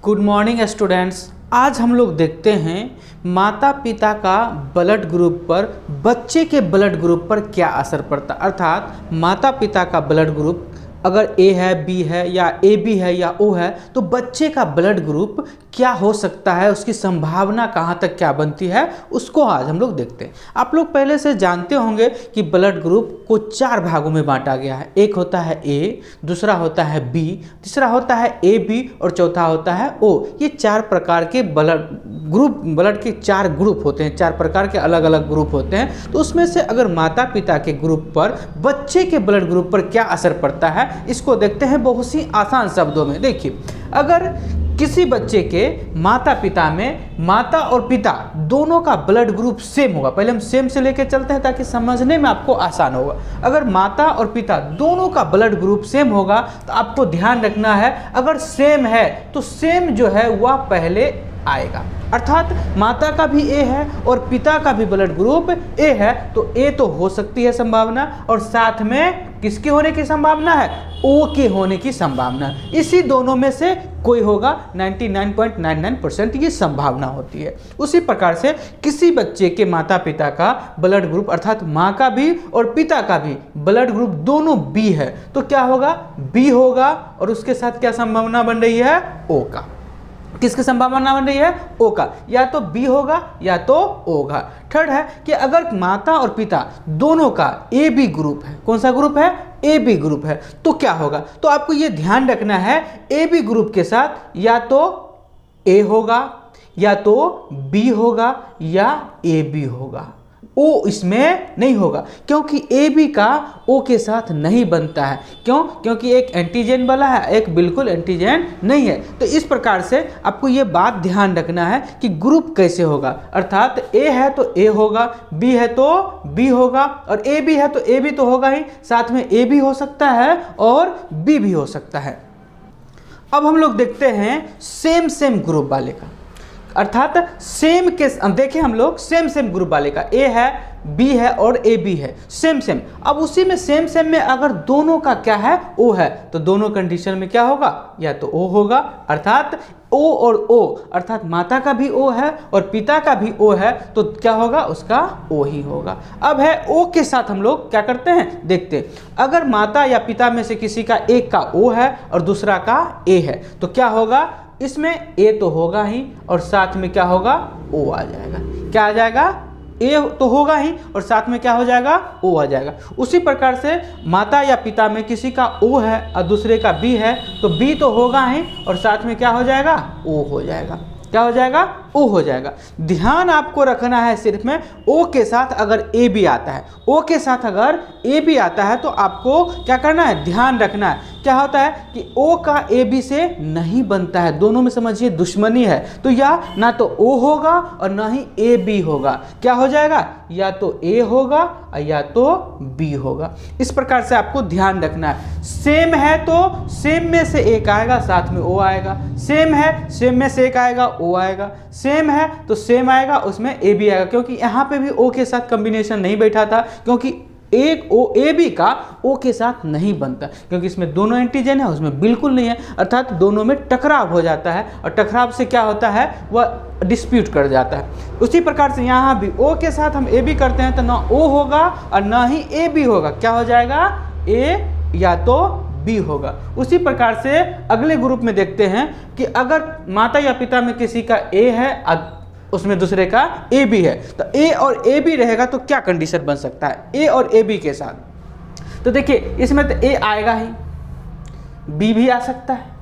Good morning students. आज हम लोग देखते हैं माता पिता का ब्लड ग्रुप पर बच्चे के ब्लड ग्रुप पर क्या असर पड़ता है। अर्थात माता पिता का ब्लड ग्रुप अगर ए है, बी है या ए बी है या ओ है तो बच्चे का ब्लड ग्रुप क्या हो सकता है, उसकी संभावना कहाँ तक क्या बनती है, उसको आज हम लोग देखते हैं। आप लोग पहले से जानते होंगे कि ब्लड ग्रुप को 4 भागों में बांटा गया है। एक होता है ए, दूसरा होता है बी, तीसरा होता है ए बी और चौथा होता है ओ। ये 4 प्रकार के ब्लड के 4 ग्रुप होते हैं, 4 प्रकार के अलग अलग ग्रुप होते हैं। तो उसमें से अगर माता पिता के ग्रुप पर बच्चे के ब्लड ग्रुप पर क्या असर पड़ता है, इसको देखते हैं बहुत ही आसान शब्दों में। देखिए, अगर किसी बच्चे के माता पिता में माता और पिता दोनों का ब्लड ग्रुप सेम होगा, पहले हम सेम से लेके चलते हैं ताकि समझने में आपको आसान होगा। अगर माता और पिता दोनों का ब्लड ग्रुप सेम होगा तो आपको ध्यान रखना है, अगर सेम है तो सेम जो है वह पहले आएगा। अर्थात माता का भी ए है और पिता का भी ब्लड ग्रुप ए है तो ए तो हो सकती है संभावना, और साथ में किसके होने की संभावना है, ओ के होने की संभावना। इसी दोनों में से कोई होगा, 99.99% ये संभावना होती है। उसी प्रकार से किसी बच्चे के माता पिता का ब्लड ग्रुप अर्थात माँ का भी और पिता का भी ब्लड ग्रुप दोनों बी है तो क्या होगा, बी होगा, और उसके साथ क्या संभावना बन रही है, ओ का। किसकी संभावना बन रही है, ओ का। या तो बी होगा या तो ओ होगा। थर्ड है कि अगर माता और पिता दोनों का ए बी ग्रुप है, कौन सा ग्रुप है, ए बी ग्रुप है, तो क्या होगा। तो आपको ये ध्यान रखना है, ए बी ग्रुप के साथ या तो ए होगा या तो बी होगा या ए बी होगा, ओ इसमें नहीं होगा, क्योंकि ए बी का ओ के साथ नहीं बनता है। क्यों? क्योंकि एक एंटीजन वाला है, एक बिल्कुल एंटीजन नहीं है। तो इस प्रकार से आपको ये बात ध्यान रखना है कि ग्रुप कैसे होगा। अर्थात ए है तो ए होगा, बी है तो बी होगा, और ए बी है तो ए बी तो होगा ही, साथ में ए भी हो सकता है और बी भी हो सकता है। अब हम लोग देखते हैं सेम ग्रुप वाले का। अर्थात सेम के देखिए, हम लोग सेम ग्रुप वाले का ए है, बी है और ए बी है, सेम। अब उसी में सेम में अगर दोनों का क्या है, ओ है, तो दोनों कंडीशन में क्या होगा, या तो ओ होगा। अर्थात ओ और ओ, अर्थात माता का भी ओ है और पिता का भी ओ है तो क्या होगा, उसका ओ ही होगा। अब है ओ के साथ हम लोग क्या करते हैं, देखते हैं। अगर माता या पिता में से किसी का एक का ओ है और दूसरा का ए है तो क्या होगा, इसमें ए तो होगा ही और साथ में क्या होगा, ओ आ जाएगा। क्या आ जाएगा, ए तो होगा ही और साथ में क्या हो जाएगा, ओ आ जाएगा। उसी प्रकार से माता या पिता में किसी का ओ है और दूसरे का बी है तो बी तो होगा ही और साथ में क्या हो जाएगा, ओ हो जाएगा। क्या हो जाएगा, ओ हो जाएगा। ध्यान आपको रखना है सिर्फ में ओ के साथ अगर ए बी आता है, ओ के साथ अगर ए बी आता है तो आपको क्या करना है, ध्यान रखना है। क्या होता है कि ओ का ए बी से नहीं बनता है, दोनों में समझिए दुश्मनी है, तो या ना तो ओ होगा और ना ही ए बी होगा। क्या हो जाएगा, या तो ए होगा या तो बी होगा। इस प्रकार से आपको ध्यान रखना है। सेम है तो सेम में से एक आएगा, साथ में ओ आएगा। सेम है, सेम में से एक आएगा, ओ आएगा। सेम है तो सेम आएगा, उसमें ए बी आएगा, क्योंकि यहाँ पे भी ओ के साथ कॉम्बिनेशन नहीं बैठा था, क्योंकि एक ओ ए बी का ओ के साथ नहीं बनता, क्योंकि इसमें दोनों एंटीजन है, उसमें बिल्कुल नहीं है। अर्थात दोनों में टकराव हो जाता है और टकराव से क्या होता है, वह डिस्प्यूट कर जाता है। उसी प्रकार से यहाँ भी ओ के साथ हम ए बी करते हैं तो ना ओ होगा और ना ही ए बी होगा। क्या हो जाएगा, ए या तो बी होगा। उसी प्रकार से अगले ग्रुप में देखते हैं कि अगर माता या पिता में किसी का ए है उसमें दूसरे का ए बी है तो ए और ए बी रहेगा तो क्या कंडीशन बन सकता है, ए और ए बी के साथ। तो देखिए, इसमें तो ए आएगा ही, बी भी आ सकता है।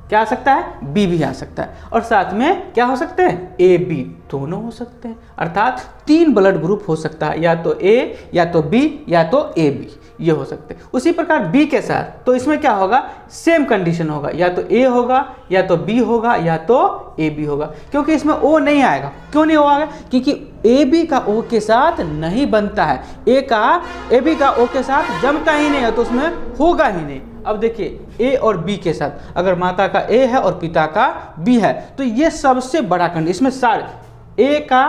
क्या आ सकता है, बी भी आ सकता है, और साथ में क्या हो सकते हैं, ए बी दोनों हो सकते हैं। अर्थात 3 ब्लड ग्रुप हो सकता है, या तो ए या तो बी या तो ए बी, ये हो सकते हैं। उसी प्रकार बी के साथ तो इसमें क्या होगा, सेम कंडीशन होगा, या तो ए होगा या तो बी होगा या तो ए बी होगा, क्योंकि इसमें ओ नहीं आएगा। क्यों नहीं होगा, क्योंकि ए बी का ओ के साथ नहीं बनता है, ए बी का ओ के साथ जमता ही नहीं है तो उसमें होगा ही नहीं। अब देखिए, ए और बी के साथ अगर माता का ए है और पिता का बी है तो ये सबसे बड़ा कंडीशन, इसमें सारे ए का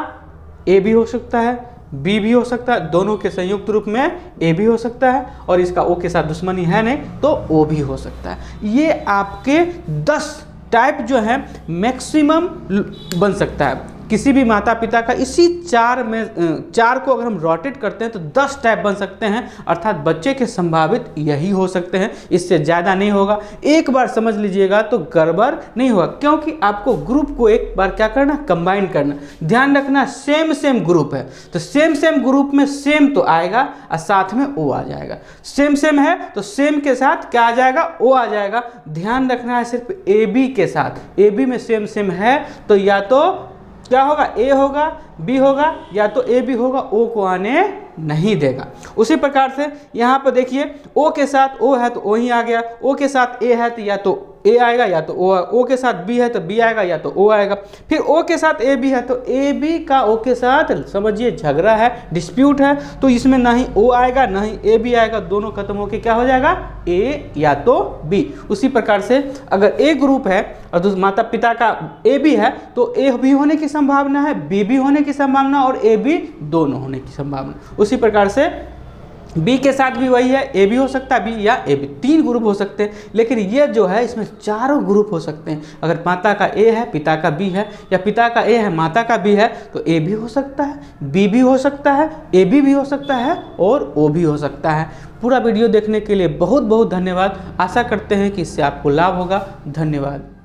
ए भी हो सकता है, बी भी हो सकता है, दोनों के संयुक्त रूप में ए भी हो सकता है, और इसका ओ के साथ दुश्मनी है नहीं तो ओ भी हो सकता है। ये आपके 10 टाइप जो है मैक्सिमम बन सकता है। किसी भी माता पिता का इसी चार को अगर हम रोटेट करते हैं तो 10 टाइप बन सकते हैं, अर्थात बच्चे के संभावित यही हो सकते हैं, इससे ज़्यादा नहीं होगा। एक बार समझ लीजिएगा तो गड़बड़ नहीं होगा, क्योंकि आपको ग्रुप को एक बार क्या करना, कंबाइन करना। ध्यान रखना सेम ग्रुप है तो सेम ग्रुप में सेम तो आएगा और साथ में ओ आ जाएगा। सेम है तो सेम के साथ क्या आ जाएगा, ओ आ जाएगा। ध्यान रखना है सिर्फ ए बी के साथ, ए बी में सेम है तो या तो क्या होगा, ए होगा, बी होगा, या तो ए बी होगा, ओ को आने नहीं देगा। उसी प्रकार से यहाँ पर देखिए ओ के साथ ओ है तो ओ ही आ गया, ओ के साथ ए है तो या तो ए आएगा या तो ओ के साथ बी है तो बी आएगा या तो ओ आएगा। फिर ओ के साथ ए बी है तो ए बी का ओ के साथ समझिए झगड़ा है, डिस्प्यूट है, तो इसमें ना ही ओ आएगा ना ही ए बी आएगा, दोनों खत्म होके क्या हो जाएगा, ए या तो बी। उसी प्रकार से अगर ए ग्रुप है और माता पिता का ए बी है तो ए भी होने की संभावना है, बी भी होने की संभावना और ए बी दोनों होने की संभावना। उसी प्रकार से बी के साथ भी वही है, ए भी हो सकता है, बी या ए बी, 3 ग्रुप हो सकते हैं। लेकिन ये जो है इसमें 4 ग्रुप हो सकते हैं। अगर माता का ए है पिता का बी है, या पिता का ए है माता का बी है, तो ए भी हो सकता है, बी भी हो सकता है, ए भी हो सकता है और ओ भी हो सकता है। पूरा वीडियो देखने के लिए बहुत बहुत धन्यवाद। आशा करते हैं कि इससे आपको लाभ होगा। धन्यवाद।